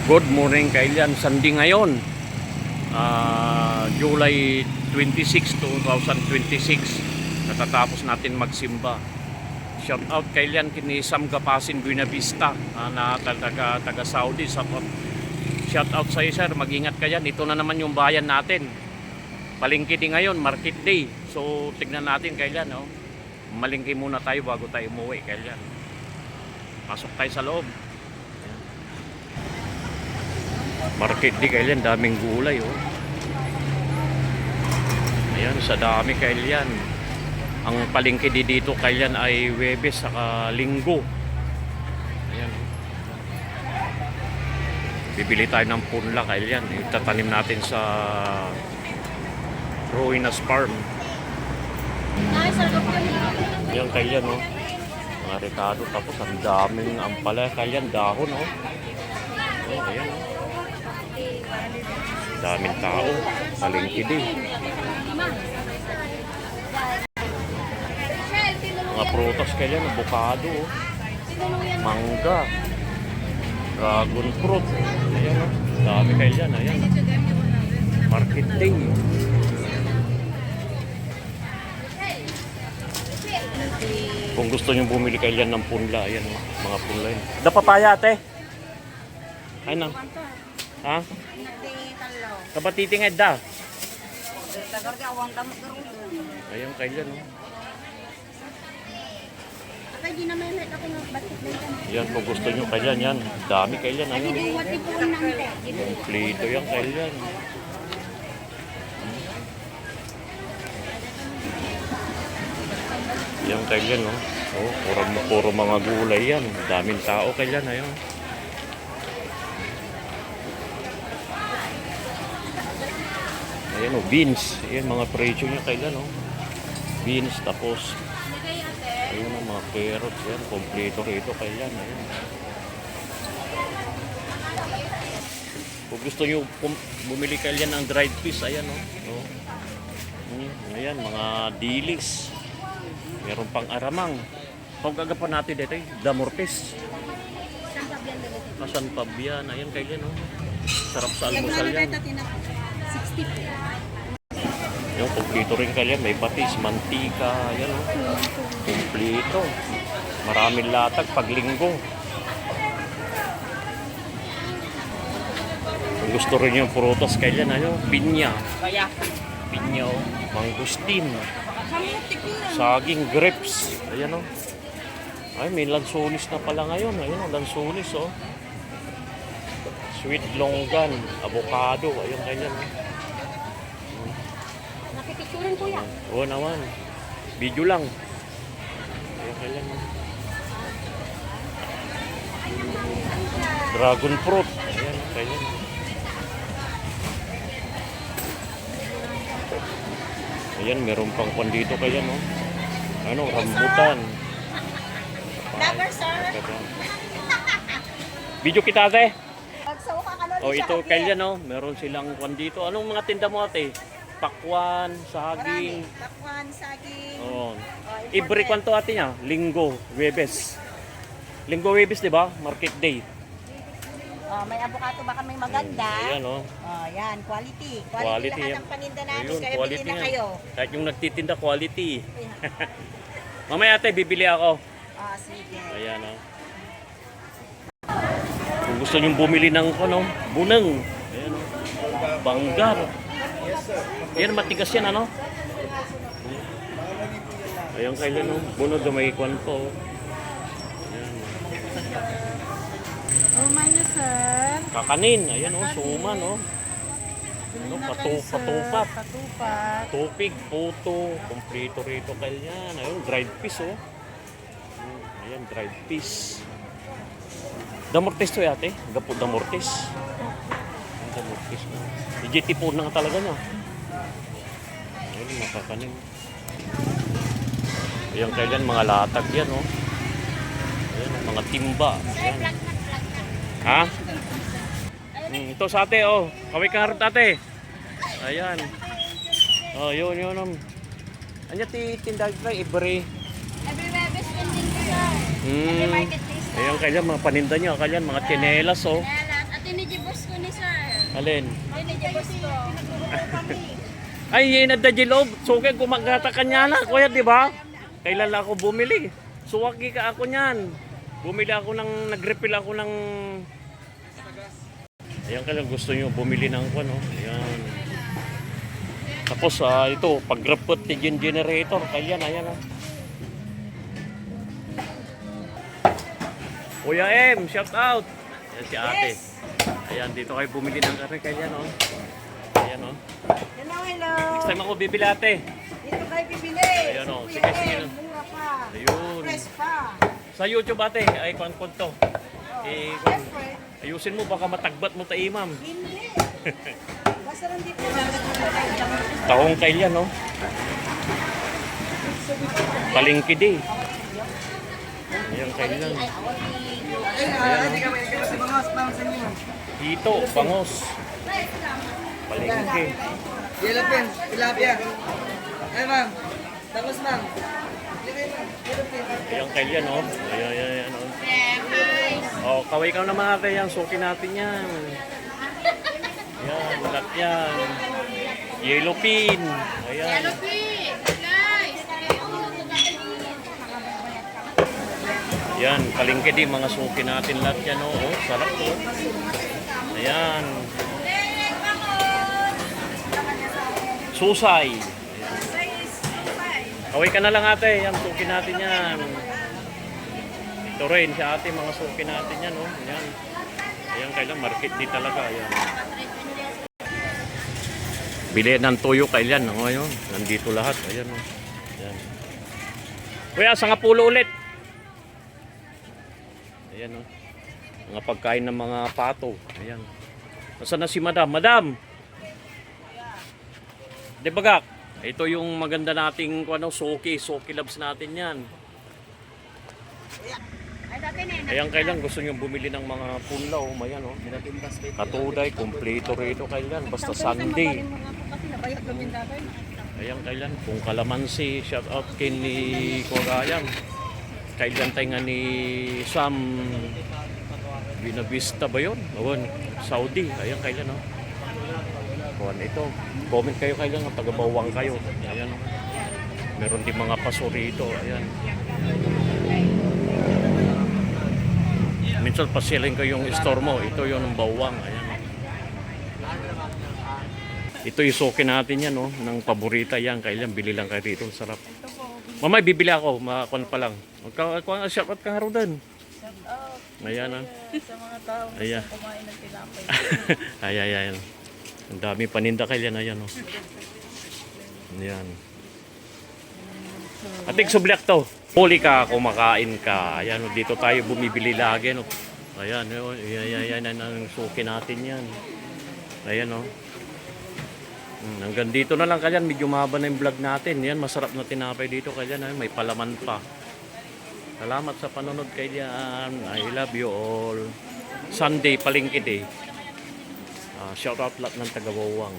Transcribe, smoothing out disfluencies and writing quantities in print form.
Good morning kailan, Sunday ngayon, July 26, 2026. Natatapos natin magsimba. Shout out kailan kini Sam Gapasin Buenavista na taga Saudi. Shout out sa iyo sir, mag-ingat ka dyan. Ito na naman yung bayan natin. Palengke din ngayon, market day. So tignan natin kailan, no? Malingki muna tayo bago tayo umuwi kailan. Pasok tayo sa loob. Market di kailan, daming gulay oh. Ayan, sa dami kailan. Ang palengke di dito kailan ay Huwebes saka Linggo. Ayan. Bibili tayo ng punla kailan. Itatanim natin sa Ruinas Farm. Ayan kailan oh. Mga rekado, tapos ang daming ampalaya kailan, dahon oh. Ayan oh. Daming tao, palengke din. Mga prutas kailan, avocado, mangga, dragon fruit. Ayan o, dami kailan, ayan. Market day. Kung gusto nyo bumili kailan ng punla, ayan o, mga punla yun. Da papaya ate? Ayun na. Ha? Kapatitingad da. Ayun kailan oh. Yan kung gusto nyo kailan yan. Dami kailan ayun. Kompleto yan kailan. Yan kailan oh. Oh, puro mga gulay yan. Daming tao kailan ayun. Ayan o, beans. Ayan mga presyo niya kailan o. Beans, tapos ayan o, mga carrots. Ayan, kompleto rito kailan. Ayan. Kung gusto nyo bumili kailan ng dried fish, ayan o. Ayan, mga dilis. Meron pang aramang. Kung gagapan natin dito, damortes. San Fabian. Ayan kailan o. Sarap sa almusal yan. 60 po. Yung kompleto rin kaya, may patis, mantika, yan o. Kompleto. Maraming latag pag linggo. Kung gusto rin yung prutas kaya, ano, pinya. Pinya o. Mangustin. Saging, grapes. Ayan o. Ay, may lansones na pala ngayon. Ayan o, lansones o. Sweet longgan, avocado, ayun ganyan. Nakipicturin po yan. Oo naman. Video lang. Ayun ganyan. Dragon fruit. Ayan, ganyan. Ayan, meron pang kwan dito kaya no. Ano, rambutan. Lover, sir. Video kita ate. Oh, ito kailan no, meron silang kwan dito. Anong mga tinda mo ate? Pakwan, saging. Pakwan, saging. Oh. Every kwan to ate niya, Linggo, Huwebes. Linggo, Huwebes, 'di ba? Market day. May avocado baka may maganda. Ayan oh. Yan, quality. Quality Quality lahat yan. ng paninda namin, Ayun, kaya quality bili na yan. kayo. Kahit yung nagtitinda, quality. Mamaya ate, bibili ako. Sige. Ayan oh. Kung gusto nyo bumili ng ano, bunang. Ayan oh. Banggar. Ayan, matigas yan ano. Ayan kailan oh. Bunag may kwan po. Ayan. Minus, sir. Kakanin. Ayan oh, suman oh. Ano, patupat. Tupig, puto. Kompleto rito kailan. Ayun, dried fish oh. Ayan, dried fish. Damortes to yate. Gapo damortes. Damortes na. GT po na talaga na. Ayun, makakanin. Ayan kailan, mga latag yan oh. Ayan, mga timba. Ayan. Ha? Ito sa ate oh. Kaway kang harap ate. Ayan. Oh, yun. Anya ti tindag ka every Webes din ko, sir. Every market day, sir. Ayan kailan mga paninda nyo, kailan mga tsinelas oh. At tinijibos ko ni sir. Alin? Tinijibos ko. Ay, inad na jilob. Suke, gumagata kanya na. Kuya, di ba? Kailan lang ako bumili. Suwaki ka ako niyan. Bumili ako ng, nag-refill ako ng... Ayan ka lang, gusto nyo bumili ng ano. Ayan. Tapos, ito, pag-repot yung generator. Kailan, ayan. Kuya M, shout out. Ayan si ate. Ayan, dito kayo bumili ng karne. Kailan, oh. Ayan, oh. Hello, hello. Next time ako bibili, ate. Dito kayo bibili. Ayan, oh. Kuya Sige, sige. M, mura pa. Ayun. Fresh pa. Sa YouTube, ate. Ay, kung to. Eh, Siyempre, ayusin mo, baka matagbat mo tayo, ma'am. hindi. Basta nandito. Taong kailan, no? Palengke di. Ayan kailan. Dito, bangos. Palengke. Yellow pen, tilapia. Ay, ma'am. Tapos, ma'am. Ayan kailan, no? Ayan, no? Oh, kaway ka naman natin yan. Sukin natin yan. Ayan, lahat yan. Yellow pin. Ayan. Yan, palengke di, mga suki natin lahat yan, oh. Sarap to. Ayan. Susay. Ayan. Kaway ka na lang ate, yan, suki natin yan. Ito rin, si ate, mga suki natin yan, oh. Ayan. Ayan, kailan, market di talaga, ayan. Bili ng tuyo kailan, oh, ayun. Nandito lahat, ayan, oh. Ayan. Kuya, sa nga pulo ulit. Ayan, oh. Mga pagkain ng mga pato. Ayan. Nasaan na si Madam? Madam! Di bagak? Ito yung maganda nating ano, soki labs natin yan. Ayan kailan gusto nyo bumili ng mga punlaw. Ayan, oh. Katuday, kompleto rito kailan. Basta Sunday. Ayan kailan. Kung kalamansi, shout out kay ni Kuwagayang. Kailan tayo nga ni Sam Binavista ba yun? Awan, Saudi. Ayan kailan, no? Awan, ito. Comment kayo kailan nga, taga-bawang kayo. Ayan, no? Meron din mga paso rito. Ayan. Minsan pasilin ko yung store mo. Ito yung bawang. Ayan. Ito yung suki natin yan, no? Ng paborita yan. Kailan, bili lang kayo dito. Sarap. Mamay, bibili ako. Makakon pa lang. Shout out ka nga rin din. Ayan, ah. Sa mga tao Ayan. kumain ng tinapay. Ayan. Ang dami paninda kailan. Ayan, oh. Ayan. Atik sublak to. Huli ka, kumakain ka. Ayan, oh. Dito tayo bumibili lagi, no? Ayan, oh. Ayan, ang suki natin yan. Ayan, oh. Hanggang dito na lang kalyan, medyo mahaba na yung vlog natin. Yan, masarap na tinapay dito kalyan, may palaman pa. Salamat sa panonood kalyan. I love you all. Sunday, palengke day. Shout out lahat ng taga-Bawang.